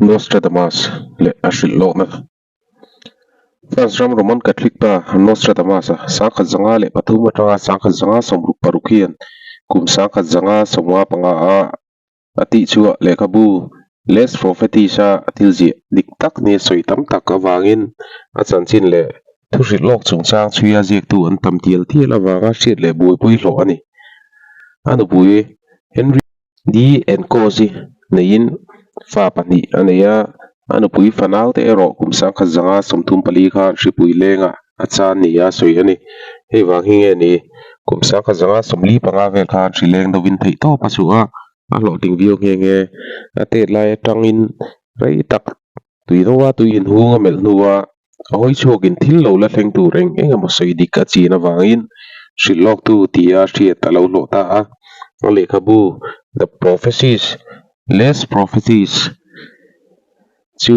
Nostradamus le ashil lokna Fas ram Roman Catholic pa Nostradamus sangkhat zanga le pathuma tanga sangkhat zanga somruk parukian kum sangkhat zanga somwa panga a ati chua le kabu les prophetisa atilji diktak ne soitam tak awangin achanchin le thurit lok chungchang chuya jek tu an tamtial thiel awanga hriat le bui pui hlo ani anu bui Henry D and Cozy nein fa pani aneya anu pui fanal te ero kum sangkhat zanga somthum pali kha ripui lenga achan ni ya soi ani hei wang hinge ni kum sangkhat zanga somli panga vel kha thrileng dovin thei to pasua a hlo ting view nge ate lai tangin rei tak tuinowa tuin hunga mel nuwa ahoi chokin thil lo la thleng tu reng enga mo soi dik a china wangin shilok tu tia hriat alo lo ta a ale khabu the prophecies less prophecies chu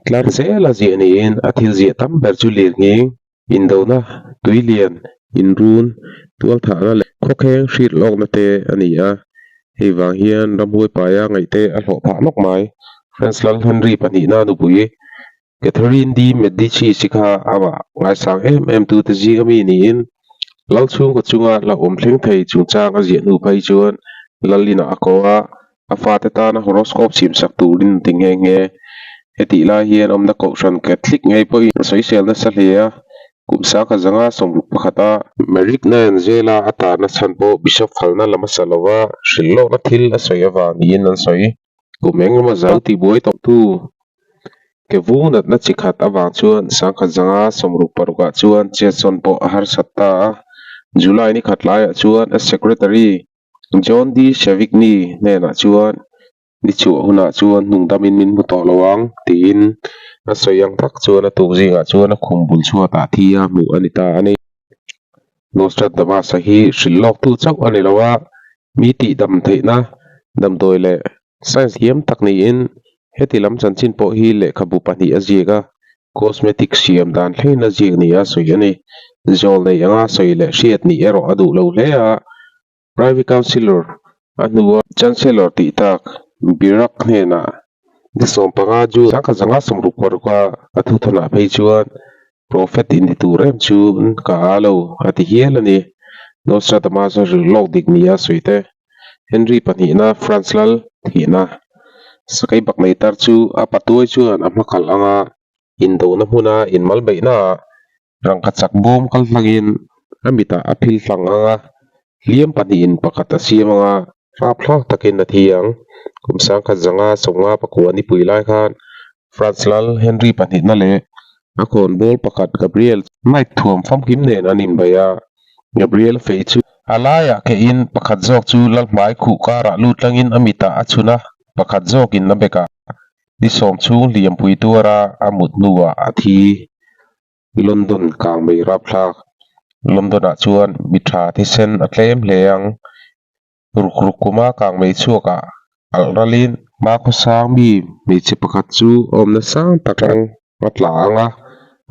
tlar zela ji ani in athil ji tam ber chu lir nge indona tuilian inrun tual tha na le khokheng hrit lok na te ani a hei wang hian ramhoi paya ngai te a hlo pha nok mai Francis Henry pani na nu pui Catherine D Medici sikha awa ngai sang em tu te ji ami ni in lal chung ko chunga la om thleng thei chungchang a ji nu pai chuan lalina akowa afate ta na horoscope sim sak turin tinge nge heti la hian omna ko ran Catholic ngai poi social na salia kumsa ka zanga somruk pakhata merik na zela ata na chanpo bishop khalna lama salowa shillo na thil a soyawa niin an soi kumeng ma zauti boi tok tu ke vunat na chikhat awang chuan sangkha zanga somruk paruka chuan cheson po ahar satta July ni khatlai chuan as secretary John D Shavigni ne na chuan ni chu huna chuan nungdamin min mu to lawang tin a soyang tak chuan a tu jinga chuan a khumbul chua ta thia mu anita ani Nostradamus hi shillok tu chau ani lawa mi ti dam theina dam toile science hiam tak ni in hetilam chanchin po hi le khabu pani ajiga cosmetic siam dan thleina jig ni a soi ani zol nei anga soile hriat ni ero adu lo hle a private counselor anuwa chancellor ti tak birak hena disom panga ju sangkha zanga somruk paruka athu thona phei chuan prophet in turem chu ka alo ati hialani Nostradamus lok dik nia soite Henry pani na Franslal thina sakai bak nei tar chu apatoi chuan amakal anga indo na huna in malbai na rangkachak bom kal hlangin amita aphil hlang anga liam pani in pakata siamanga raphlak takin na thiang kumsang kha zanga songa pakuani puilai khan Franslal Henry pani na le akon bol pakat Gabriel night thuam pham kim nen anin baya Gabriel feichu alaya ke in pakhat jok chu lalmai khu kara lutlangin amita achuna pakhat jok in nabeka ni som chu liam pui tuara amut nuwa athi London kang mei raphlak London a chuan mitha thi sen atlem hleang ruk kuma kang mei chuaka alralin ma ko sang mi che pakhat chu omna sang takang matla anga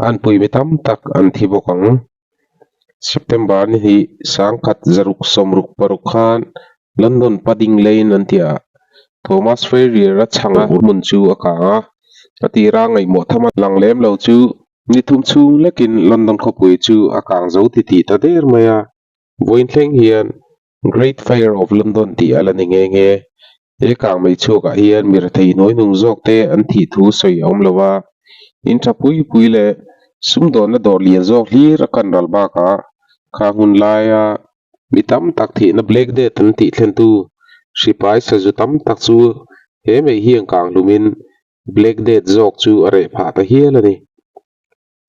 an pui mitam tak an thi bokang September ni hi sangkhat zaruk somruk parukhan London Pading Lane antia Thomas Ferrier a changa mun chu aka atira ngai mo thama langlem lo chu ni thum chung lekin London khopui chu akang zo ti ta der maya voin thleng hian Great Fire of London ti alani nge e kang mai chu ka hian mir thei noi nung jok te an thi thu soi om lowa in pui le sumdon na dor lian jok hlir kan ral ba ka kha hun laia mitam tak thi na black day tan ti thlen tu sipai sa ju tam tak chu he mei hiang kang lumin black day jok chu are pha ta hialani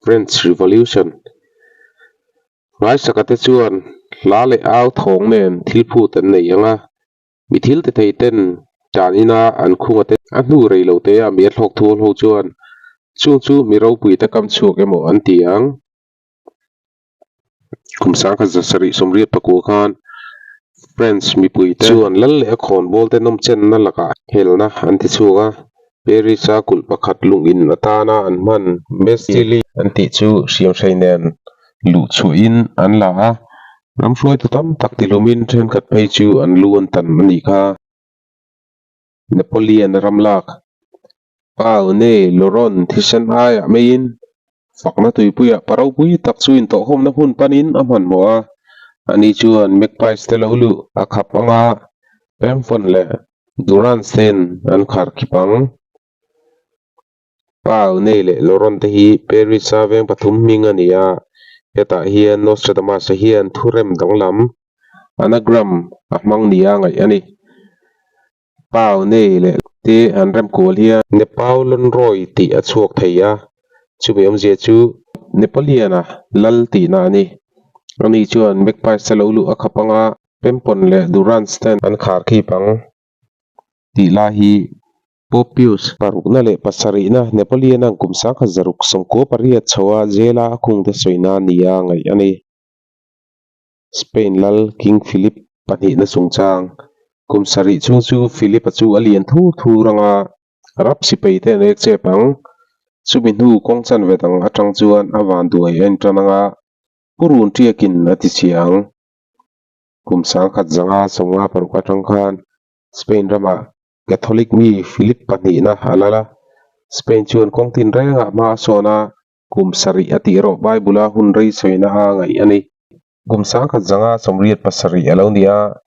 French Revolution rai sakate chuan la le au thong nen thil phu tan nei anga mi thil te thei ten tanina an khunga te anu rei lo te a mi thlok thul ho chuan chu mi ro pui ta kam chuk emo an tiang kumsang kha zasari somriat paku khan French mi pui te chuan lal le khon bol te nom chen na laka helna an ti chuga Perisa kul pakhat lungin atana an man mesili an ti chu siam thainen lu chu in an la ram hroi tu tam tak ti lumin then khat phei chu an luan tan mani kha Napoleon ramlak pau ne loron thisan aya mein fakna tui puya parau pui tak chuin to hom na hun panin amhan moa ani chuan mekpai stelolu akhapanga pemphon le duran sen an khar khipang pau ne le loron te hi perisa veng pathum ming ania heta hian Nostradamus hian thurem danglam anagram ahmang nia ngai ani pau ne le te an rem kol hian Nepal lon roi ti a chuak theia chumiom je chu Nepaliana lal ti na ani ani chuan mekpai salolu akhapanga pempon le duran sten an khar khipang ti la hi Popius parukna le pasari na Nepaliana kumsa kha zaruk somko pariat chawa jela akung te soina nia ngai ani Spain lal King Philip pani na sungchang kumsari chung chu Philip chu alien thu thu ranga rap sipei te nek chepang chumi nu kongchan wedang atang chuan awan duai entrananga purun tiakin ati chiang kumsang khat zanga songa paruka tang khan Spain rama Catholic mi Philip pani na halala Spain chuan kongtin renga ma sona kumsari ati ro Bible hun rei soina ngai ani kumsang khat zanga somriat pasari alonia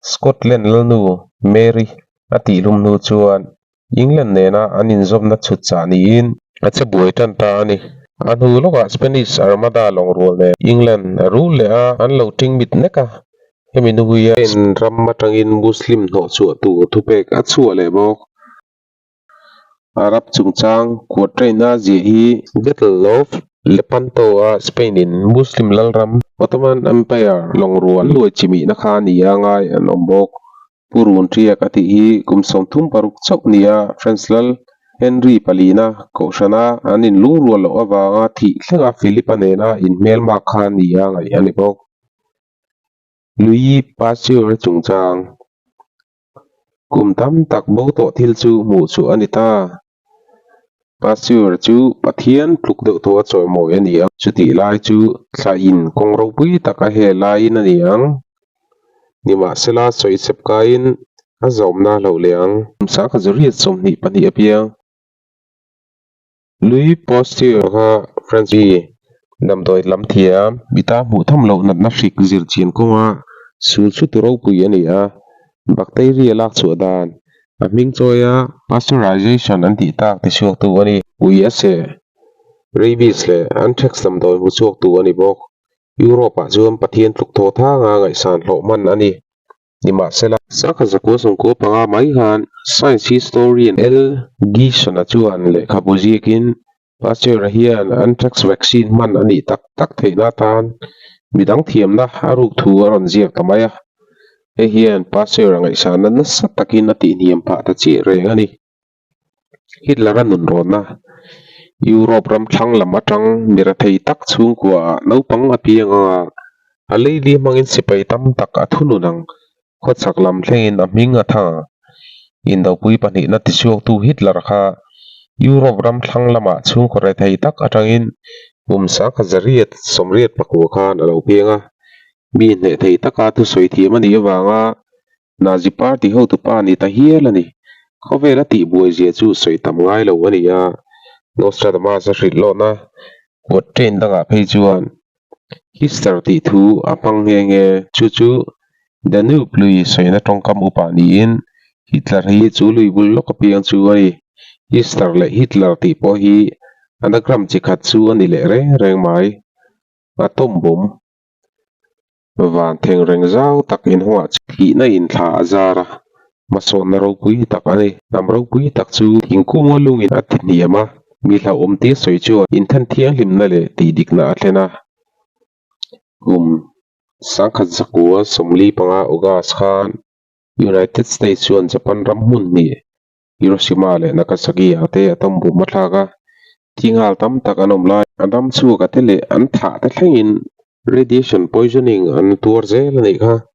Scotland lanu Mary ati lum nu chuan England nena anin zomna chutcha niin ache buai tan ta ani anu loka Spanish Armada long rule ne England rule le a an lo ting mit neka hemi nu ya en ramma tangin Muslim no chu tu thupek a chu le bok Arab chungchang quatraina ji hi Battle of Lepanto a Spain in Muslim lalram Ottoman Empire long rule loi chimi na kha ni angai anombok purun triak ati hi kumsom thum paruk chok nia French lal Henry Palina Koshana anin lungrual lo awanga thi thlenga Philippanena in melma khan nia ngai ani bok Louis Pasteur chungchang kumtam tak bo to thil chu mu chu anita Pasteur chu pathian pluk de to choi mo ania chuti lai chu thla in kongro pui taka he lai in aniang nima sela choi sepkain azomna lo leang sa kha zuriat somni pani apiang Louis Pasteur ha French namdoi lam thia bita mu tham lo nat na fik zir chin konga sul chu turo pui ania bacteria lak chu dan aming choya pasteurization anti tak ti suak tu ani ui ase rabies le anthrax namdoi mu chuak tu ani bok Europe a chuan pathian tluk tho tha nga ngai san lo man ani nima sela sakha zako songko panga mai han science historian L Gison a chuan le khabujikin Pasteur hian anthrax vaccine man ani tak tak theina tan midang thiam na haruk thu aron ziak tamaya e hian Pasteur ngai san na satakin ati niam pa ta chi reng ani Hitler anun rona Europe ram thlang lamatang mira thei tak chung kwa naupang apianga alei mangin sipai tam tak athununang khochak lam thlengin aming atha indo pui pani na ti suak tu Hitler kha Europe ram thlang lama chung khore thei tak atangin umsa khazariat somriat pakwa khan alo penga mi ne thei taka tu soi thiam ani awanga Nazi party ho tu pa ni ta hialani khovela ti buai je chu soi tam ngai lo ania Nostradamus a hrit lo na quatrain danga phei chuan history ti thu apang nge chu chu Danube lui soina tongkam upa ni in Hitler hi chu lui bul lo kapiang chu ani Hitler le Hitler ti po hi anagram chikhat chu ani le reng mai atom bom van theng reng zau tak in huwa hi na in thla azara mason na ro pui tak ani nam ro pui tak chu thingkung lungin atiniama mi hla omti soi chu in than thiang hlim na le ti dikna atlena sangkhat zakua somli panga August khan United States chuan Japan ram mun ni Hiroshima le Nagasaki ate atom bom mathlaga tingal tam tak anom lai adam chu ka tele an tha ta thlengin radiation poisoning an tur zel ni kha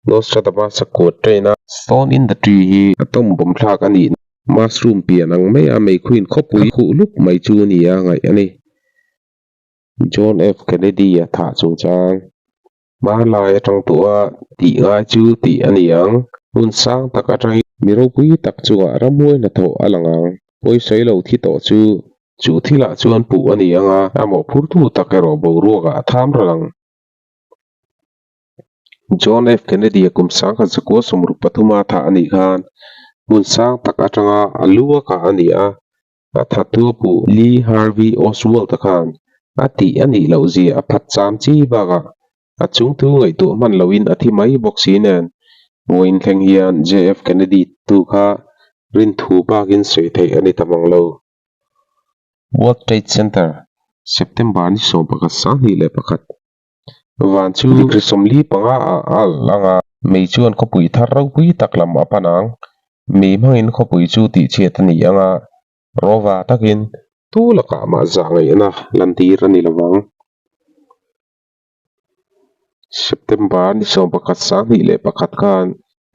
Nostradamus quatrain stone in the tree hi atom bom thlak ani mushroom pianang mai a mai khuin khopui khu luk mai chu ni a ngai ani John F Kennedy a tha chungchang ma lai atang tua ti ngai chu ti aniang hun sang tak atang miro pui tak chuwa ramoi na tho alangang poi sei lo thi to chu thila chuan pu ani anga amo phurtu takero boruaka tham ralang John F Kennedy kum sangka zakua somru patuma tha ani khan mun sang tak atanga alua ka ani a thattu pu Lee Harvey Oswald khan ati ani lauzi a phat cham chi baga achung tu ngai tu man lawin athi mai boxinen moin thleng hian JF Kennedy tu kha rin thu bagin sei thei ani tamang lo World Trade Center September ni som pakat sang hi le pakat van chu krisomli panga al langa mei chuan khopui thar ro pui taklam apanang mi mangin khopui chu ti chetani anga rova takin tu laka ma zangai na lantir ani lawang September ni som pakat sang hi le pakat kan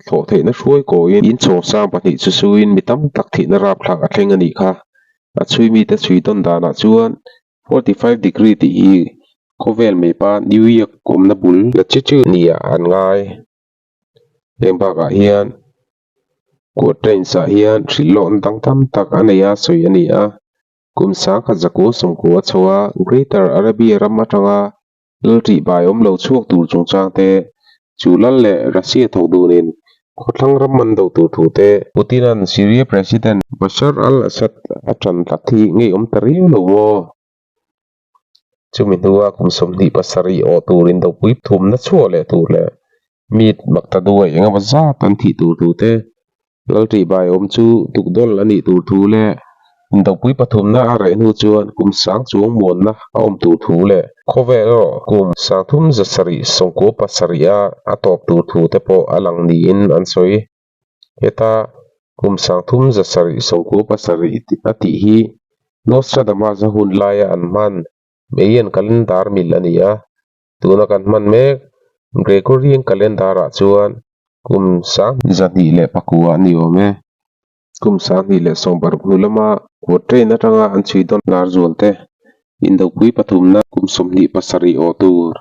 tho thei na hruai ko in chong sang pahni chu suin mitam tak thi na rap thlang atheng ani kha achui mi te chui ton dana chuan 45 degree ti hi Kovel me pa New York kumna bul la chichu nia an ngai embaga hian ko train sa hian trilon tang tam tak anaya soi ania kumsa kha zaku somku achawa Greater Arabia ramatanga lri bayom lo chuak tur chungchang te chulal le Russia thodunin khotlang ramman do tu thu te Putinan Syria President Bashar al-Assad atran tathi ngei tari lo wo chumi nuwa kum somni pasari o turin do puip thum na chua le tur le mit makta duai enga baza tan thi tur tu te lalti bai chu tukdol ani tur thu le do puip pathum na are nu chuan kum sang chuang mon na om tur thu le khovelo kum sang thum zasari songko pasaria atop tur thu te po alang ni in an soi heta kum sang thum zasari songko pasari ati hi Nostradamus hun laya an man Meyan kalendar milania tuna kan man mek Gregorian kalendar chuan kum sang zani le pakua ni ome kum sang ni le sombar nulama ko train atanga an chidon lar zonte indo pui pathumna kum somni pasari o tur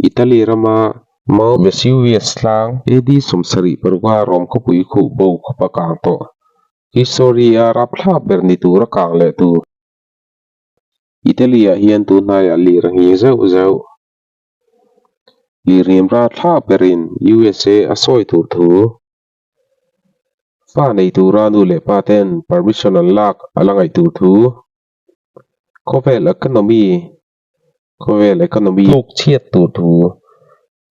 Italy rama mau Vesuvius slang edi somsari perwa rom ko pui khu bo ko pakang to historia rapla bernitura kang le tu Italia hian tu na ya li rangi zau li rimra thla perin USA asoi tur thu fa nei tura nu le paten permission lak alangai tur thu Kovel economy lok chiat tur thu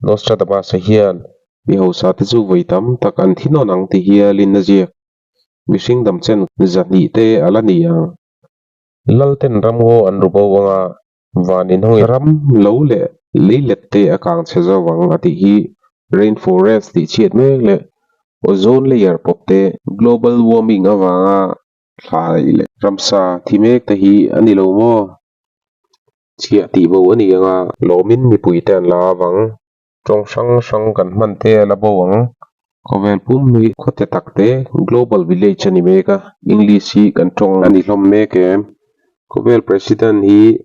Nostradamus hian mi ho sa te chu weitam tak an thino nang ti hialin na je mishing dam chen zani te alania lalten ramgo an rubo wanga vanin hoi ram lo le leilette akang chezawang ati hi rainforest ti chiat mek le ozone layer popte global warming awanga thlai le ramsa thimek te hi anilo mo chia ti bo ani anga lomin mi puiten lawang tong sang kan man te la bowang Kovel pum mi khote takte global village ani meka English hi kan tong ani hlom meke Kovel president hi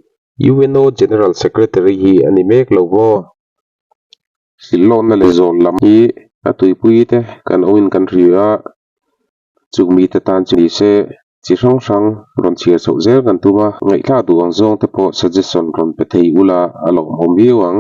UNO general secretary hi ani mek lowo silon na le zon lam hi atui pui te kan oin country a chungmi te tan chi se chi sang ron chia so zel kan tuma ngai thla duang zong te po suggestion ron pe thei ula alo hom biwang